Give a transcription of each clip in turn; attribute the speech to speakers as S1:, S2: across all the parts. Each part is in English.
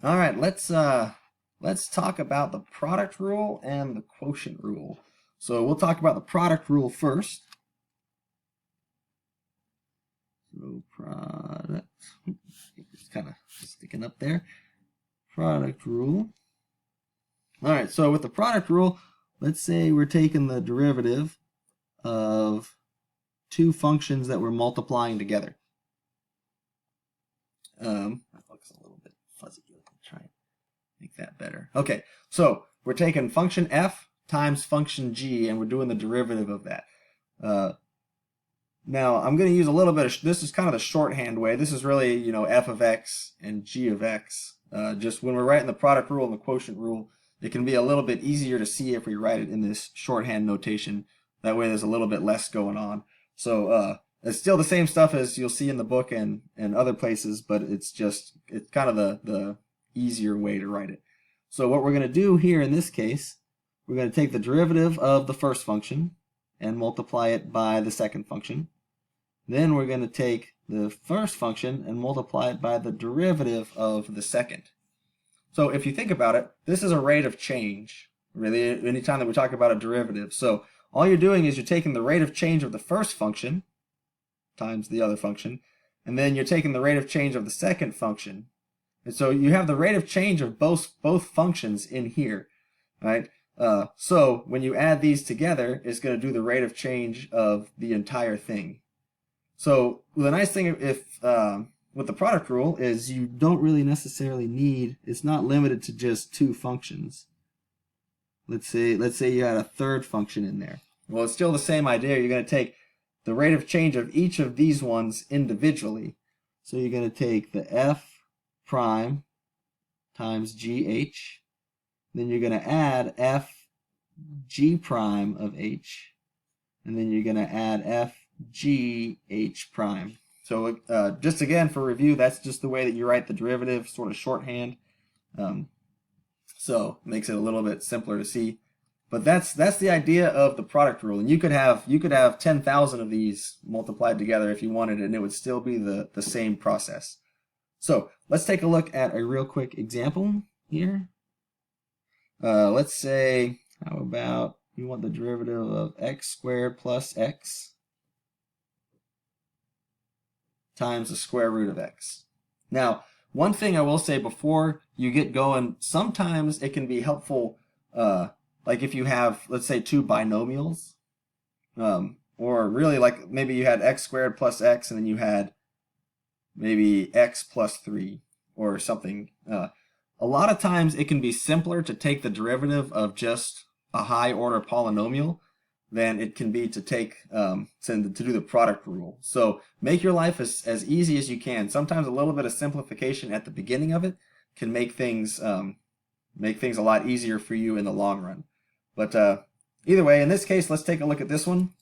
S1: All right, let's talk about the product rule and the quotient rule. So we'll talk about the product rule first. So product, it's kind of sticking up there. Product rule. All right, so with the product rule, let's say we're taking the derivative of two functions that we're multiplying together. That looks a little bit fuzzy. Let me try and make that better. Okay, so we're taking function f times function g, and we're doing the derivative of that. Now, I'm going to use a little bit of, this is kind of the shorthand way. This is really, f of x and g of x. Just when we're writing the product rule and the quotient rule, it can be a little bit easier to see if we write it in this shorthand notation. That way there's a little bit less going on. So it's still the same stuff as you'll see in the book and other places, but it's kind of the easier way to write it. So what we're going to do here in this case, we're going to take the derivative of the first function and multiply it by the second function. Then we're going to take the first function and multiply it by the derivative of the second. So if you think about it, this is a rate of change, really, anytime that we talk about a derivative. So all you're doing is you're taking the rate of change of the first function times the other function, and then you're taking the rate of change of the second function. And so you have the rate of change of both functions in here, right? So when you add these together, it's going to do the rate of change of the entire thing. So the nice thing with the product rule is you don't really necessarily need, it's not limited to just two functions. Let's say you had a third function in there. Well, it's still the same idea. You're going to take the rate of change of each of these ones individually. So you're going to take the f prime times gh, then you're going to add f g prime of h, and then you're going to add f g h prime. So just again for review, that's just the way that you write the derivative, sort of shorthand. So it makes it a little bit simpler to see. But that's the idea of the product rule. And you could have 10,000 of these multiplied together if you wanted, and it would still be the same process. So let's take a look at a real quick example here. Let's say, how about you want the derivative of x squared plus x times the square root of x. Now, one thing I will say before you get going, sometimes it can be helpful, like if you have, let's say, two binomials, or really like maybe you had x squared plus x and then you had maybe x plus 3 or something. A lot of times it can be simpler to take the derivative of just a high order polynomial than it can be to take to do the product rule. So make your life as easy as you can. Sometimes a little bit of simplification at the beginning of it can make things a lot easier for you in the long run. But either way, in this case, let's take a look at this one.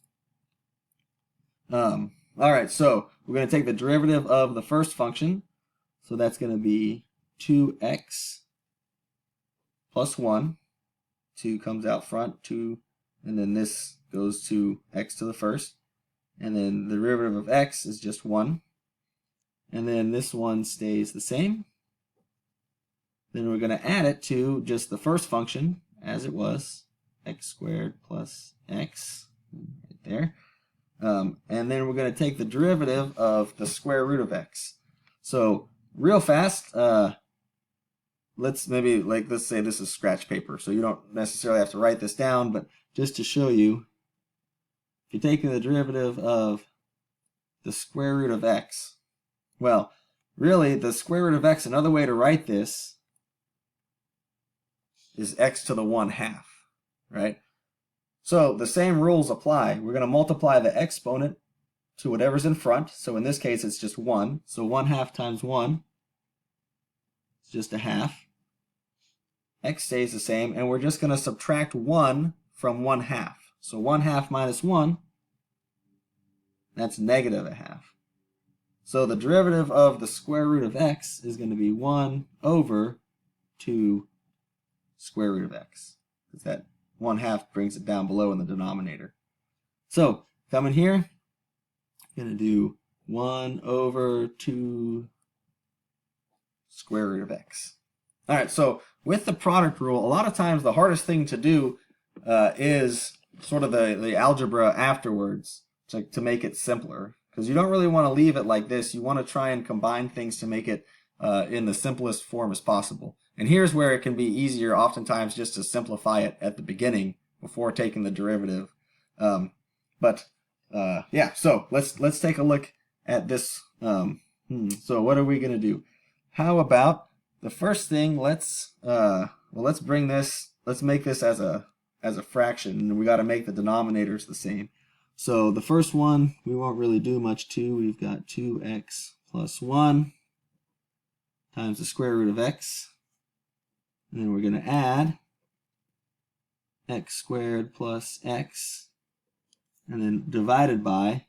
S1: All right, so we're going to take the derivative of the first function. So that's going to be 2x plus 1. 2 comes out front, 2, and then this goes to x to the first. And then the derivative of x is just 1. And then this one stays the same. Then we're going to add it to just the first function as it was, x squared plus x, right there. And then we're going to take the derivative of the square root of x. So real fast, let's say this is scratch paper, so you don't necessarily have to write this down, but just to show you, if you're taking the derivative of the square root of x, well, really the square root of x, another way to write this is x to the 1/2, right? So the same rules apply. We're going to multiply the exponent to whatever's in front. So in this case, it's just 1. So 1/2 times 1 is just a half. X stays the same, and we're just going to subtract 1 from 1/2. So 1/2 minus 1, that's negative a half. So the derivative of the square root of x is going to be 1 over 2 square root of x, because that 1/2 brings it down below in the denominator. So coming here, I'm going to do 1 over 2 square root of x. All right, so with the product rule, a lot of times the hardest thing to do is sort of the algebra afterwards to make it simpler. Because you don't really want to leave it like this. You want to try and combine things to make it in the simplest form as possible. And here's where it can be easier oftentimes just to simplify it at the beginning before taking the derivative. Yeah, so let's take a look at this. So what are we going to do? How about the first thing? Let's make this as a fraction, and we got to make the denominators the same. So the first one we won't really do much to. We've got 2x plus 1 times the square root of x, and then we're going to add x squared plus x, and then divided by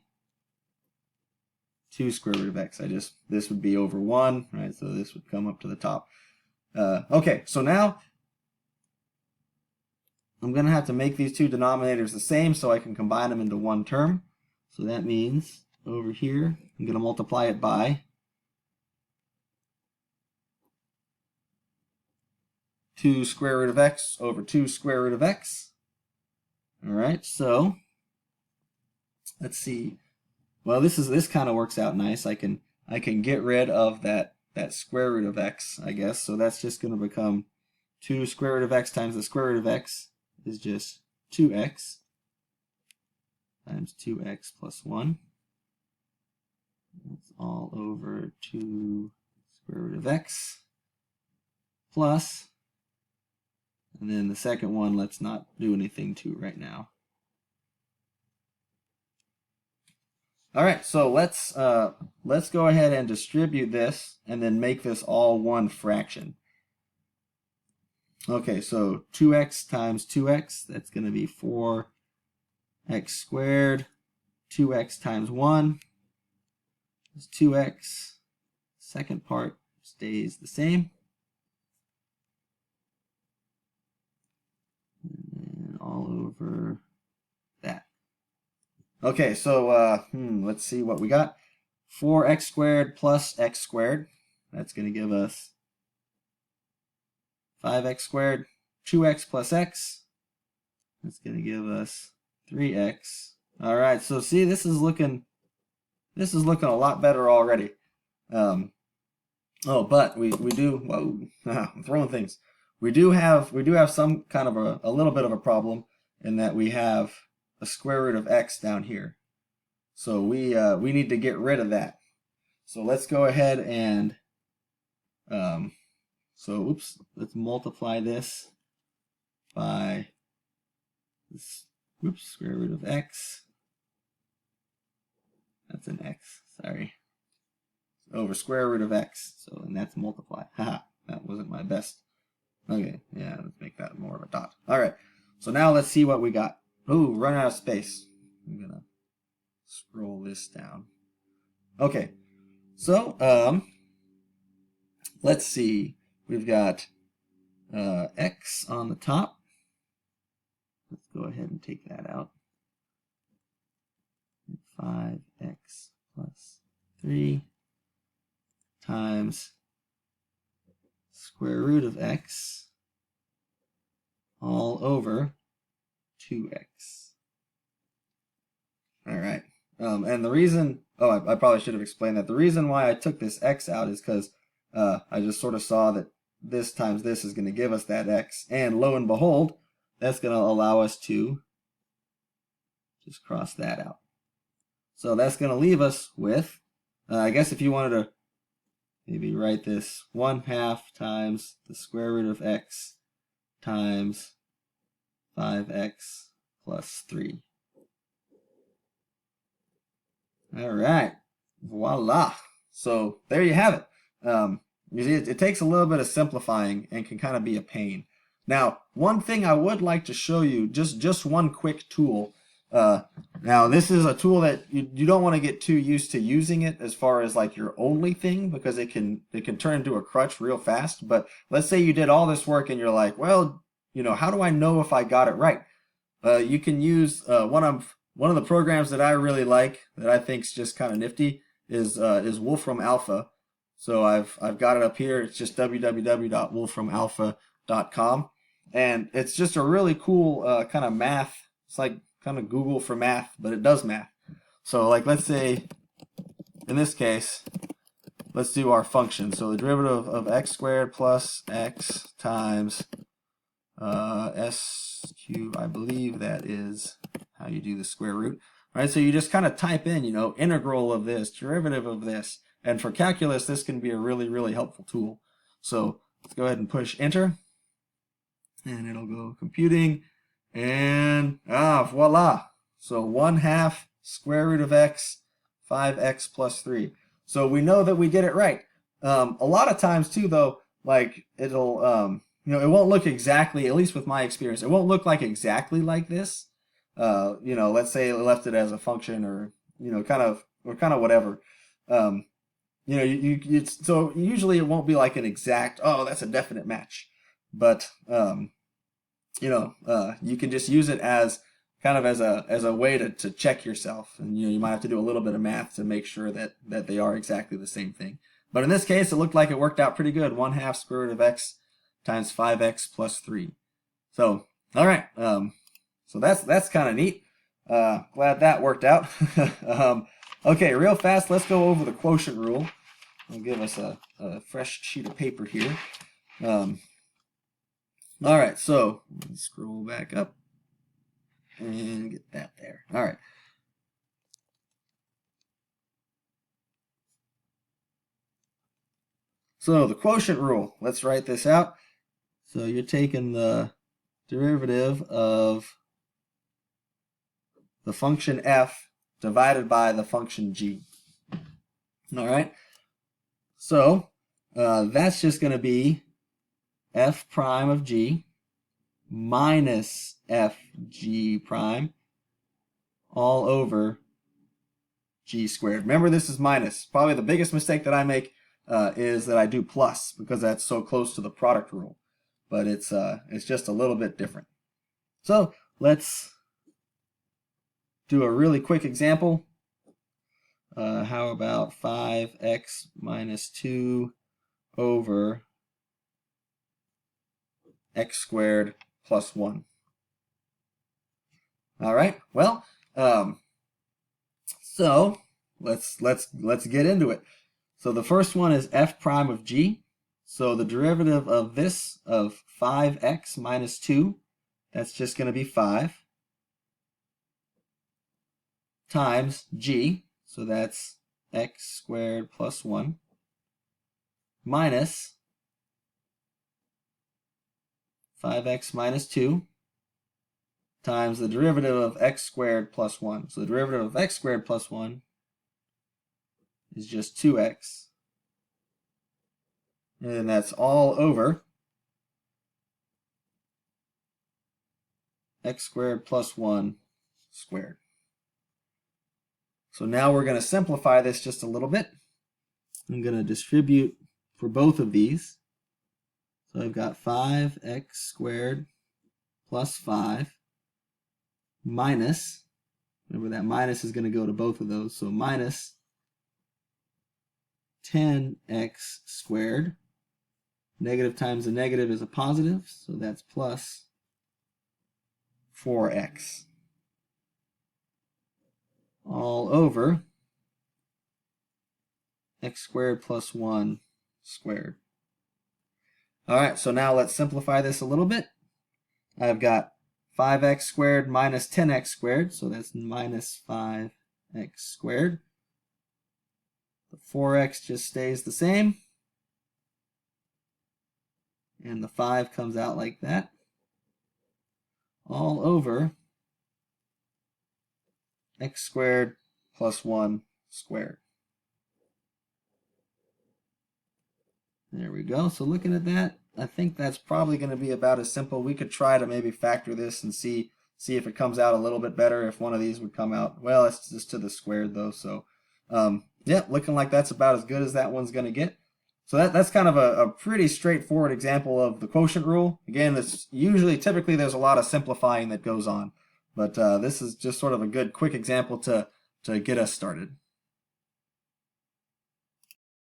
S1: 2 square root of x. This would be over 1, right? So this would come up to the top. Okay, so now I'm going to have to make these two denominators the same so I can combine them into one term. So that means over here, I'm going to multiply it by 2 square root of x over 2 square root of x. All right, so let's see. Well, this kind of works out nice. I can get rid of that square root of x, I guess. So that's just going to become 2 square root of x times the square root of x is just 2x times 2x plus 1. That's all over 2 square root of x plus, and then the second one, let's not do anything to right now. All right, so let's go ahead and distribute this and then make this all one fraction. Okay, so 2x times 2x, that's going to be 4x squared. 2x times 1 is 2x. Second part stays the same. And then all over that. Okay, so let's see what we got. 4x squared plus x squared. That's going to give us 5x squared. 2x plus x. That's going to give us 3x. All right, so see, this is looking a lot better already. But we do. Whoa, I'm throwing things. We do have some kind of a little bit of a problem in that we have a square root of x down here. So we need to get rid of that. So let's go ahead and let's multiply this by this square root of x. That's an x, sorry. Over square root of x. So and that's multiply. Haha, that wasn't my best. Okay, yeah, let's make that more of a dot. Alright. So now let's see what we got. Ooh, run out of space. I'm gonna scroll this down. Okay, so let's see. We've got x on the top. Let's go ahead and take that out. 5x plus 3 times square root of x all over 2x. All right. And the reason, I probably should have explained that. The reason why I took this x out is because I just sort of saw that this times this is going to give us that x. And lo and behold, that's going to allow us to just cross that out. So that's going to leave us with, I guess if you wanted to maybe write this 1/2 times the square root of x times 5x plus 3. All right, voila. So there you have it. You see, it takes a little bit of simplifying and can kind of be a pain. Now, one thing I would like to show you, just one quick tool. Now, this is a tool that you don't want to get too used to using it as far as like your only thing, because it can turn into a crutch real fast. But let's say you did all this work and you're like, well, how do I know if I got it right? You can use one of the programs that I really like, that I think is just kind of nifty, is Wolfram Alpha. So I've got it up here. It's just www.wolframalpha.com, and it's just a really cool kind of math. It's like kind of Google for math, but it does math. So like let's say in this case, let's do our function. So the derivative of x squared plus x times s cubed, I believe that is how you do the square root. All right, so you just kind of type in, you know, integral of this, derivative of this. And for calculus, this can be a really, really helpful tool. So let's go ahead and push enter. And it'll go computing. And voila. So 1/2 square root of x, 5x plus 3. So we know that we get it right. A lot of times too, though, like it'll, you know, it won't look exactly, at least with my experience, it won't look like exactly like this. You know, let's say it left it as a function or, you know, kind of whatever. You know, so usually it won't be like an exact, oh, that's a definite match. But, you know, you can just use it as kind of as a way to check yourself. And, you know, you might have to do a little bit of math to make sure that they are exactly the same thing. But in this case, it looked like it worked out pretty good. 1/2 square root of x times 5x plus 3. So, all right. So that's kind of neat. Glad that worked out. Okay, real fast, let's go over the quotient rule. I'll give us a fresh sheet of paper here. All right, so let's scroll back up and get that there. All right. So the quotient rule, let's write this out. So you're taking the derivative of the function f divided by the function g. All right. So that's just going to be f prime of g minus f g prime all over g squared. Remember, this is minus. Probably the biggest mistake that I make is that I do plus because that's so close to the product rule. But it's just a little bit different. So let's do a really quick example. How about 5x minus 2 over x squared plus 1? All right. Well, so let's get into it. So the first one is f prime of g. So the derivative of this of 5x minus 2, that's just going to be 5 times g. So that's x squared plus 1 minus 5x minus 2 times the derivative of x squared plus 1. So the derivative of x squared plus 1 is just 2x. And that's all over x squared plus 1 squared. So now we're going to simplify this just a little bit. I'm going to distribute for both of these. So I've got 5x squared plus 5 minus, remember that minus is going to go to both of those, so minus 10x squared. Negative times a negative is a positive, so that's plus 4x. All over x squared plus 1 squared. All right, so now let's simplify this a little bit. I've got 5x squared minus 10x squared, so that's minus 5x squared. The 4x just stays the same. And the 5 comes out like that. All over x squared plus 1 squared. There we go. So looking at that, I think that's probably going to be about as simple. We could try to maybe factor this and see if it comes out a little bit better, if one of these would come out. Well, it's just to the squared though. So yeah, looking like that's about as good as that one's going to get. So that's kind of a pretty straightforward example of the quotient rule. Again, this typically there's a lot of simplifying that goes on, but this is just sort of a good quick example to get us started.